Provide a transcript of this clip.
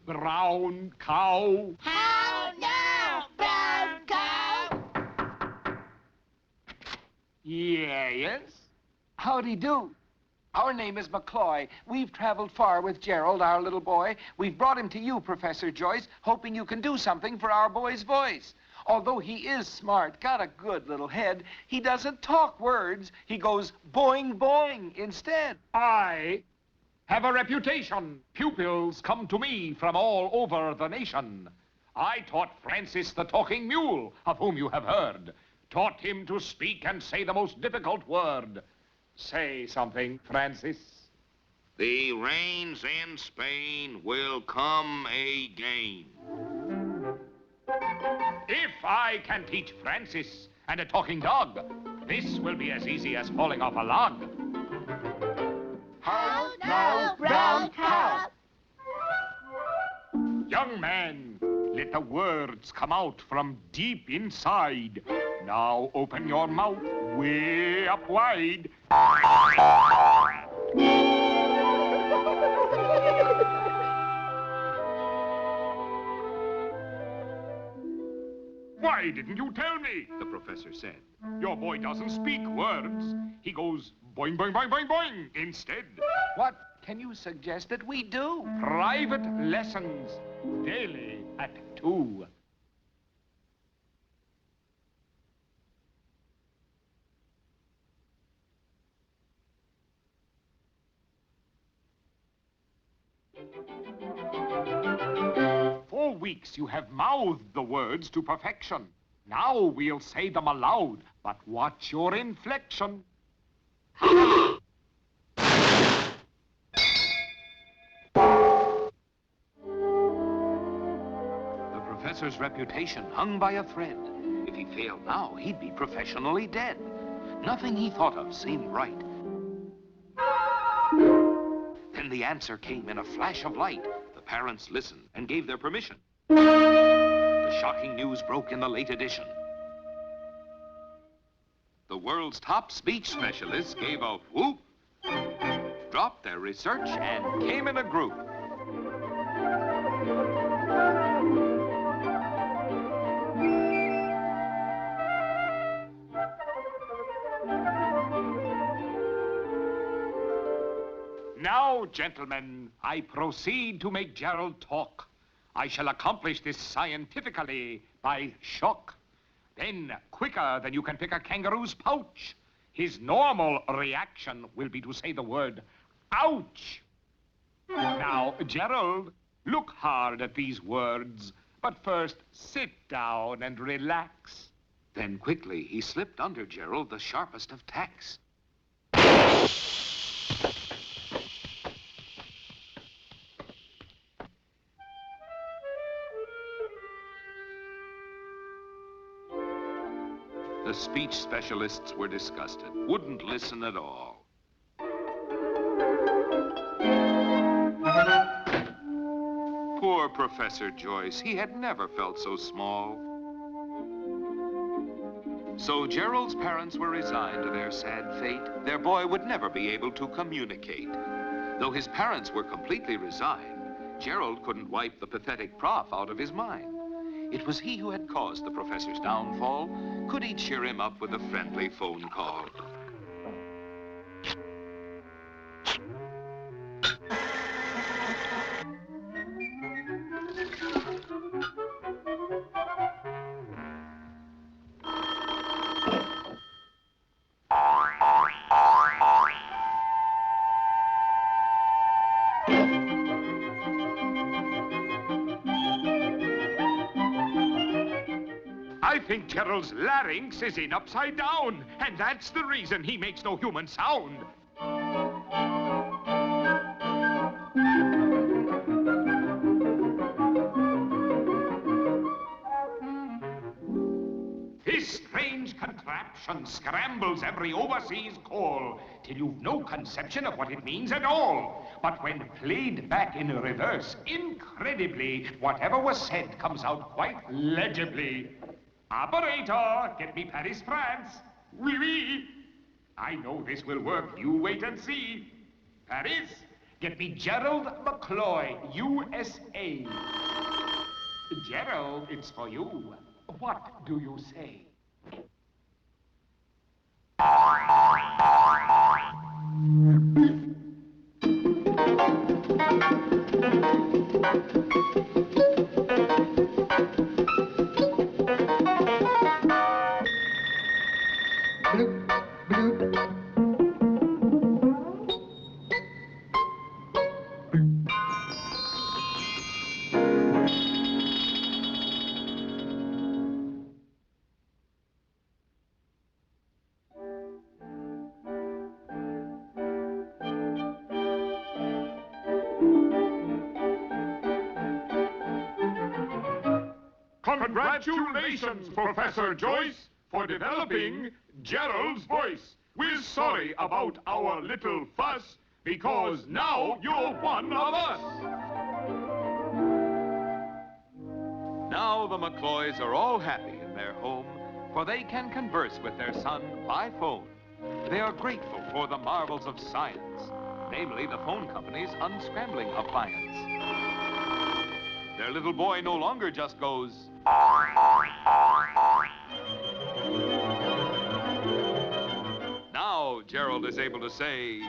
brown cow. How now, brown cow? Yes? Howdy do. Our name is McCloy. We've traveled far with Gerald, our little boy. We've brought him to you, Professor Joyce, hoping you can do something for our boy's voice. Although he is smart, got a good little head, he doesn't talk words. He goes boing, boing instead. I have a reputation. Pupils come to me from all over the nation. I taught Francis the talking mule, of whom you have heard. Taught him to speak and say the most difficult word. Say something, Francis. The rains in Spain will come again. If I can teach Francis and a talking dog, this will be as easy as falling off a log. How now, brown cow? Young man, let the words come out from deep inside. Now open your mouth way up wide. Why didn't you tell me? The professor said. Your boy doesn't speak words. He goes boing, boing, boing, boing, boing instead. What can you suggest that we do? Private lessons daily at 2. For weeks you have mouthed the words to perfection. Now we'll say them aloud, but watch your inflection. The professor's reputation hung by a thread. If he failed now, he'd be professionally dead. Nothing he thought of seemed right. Then the answer came in a flash of light. The parents listened and gave their permission. The shocking news broke in the late edition. The world's top speech specialists gave a whoop, dropped their research, and came in a group. Now, gentlemen, I proceed to make Gerald talk. I shall accomplish this scientifically by shock. Then, quicker than you can pick a kangaroo's pouch, his normal reaction will be to say the word, ouch. Now, Gerald, look hard at these words, but first sit down and relax. Then quickly he slipped under Gerald the sharpest of tacks. The speech specialists were disgusted, wouldn't listen at all. Poor Professor Joyce, he had never felt so small. So Gerald's parents were resigned to their sad fate. Their boy would never be able to communicate. Though his parents were completely resigned, Gerald couldn't wipe the pathetic prof out of his mind. It was he who had caused the professor's downfall. Could he cheer him up with a friendly phone call? I think Gerald's larynx is in upside down, and that's the reason he makes no human sound. This strange contraption scrambles every overseas call till you've no conception of what it means at all. But when played back in reverse, incredibly, whatever was said comes out quite legibly. Operator, get me Paris, France. Oui, oui. I know this will work. You wait and see. Paris, get me Gerald McCloy, USA. Gerald, it's for you. What do you say? Congratulations, Professor Joyce, for developing Gerald's voice. We're sorry about our little fuss, because now you're one of us. Now the McCloys are all happy in their home, for they can converse with their son by phone. They are grateful for the marvels of science, namely the phone company's unscrambling appliance. Their little boy no longer just goes... Now Gerald is able to say...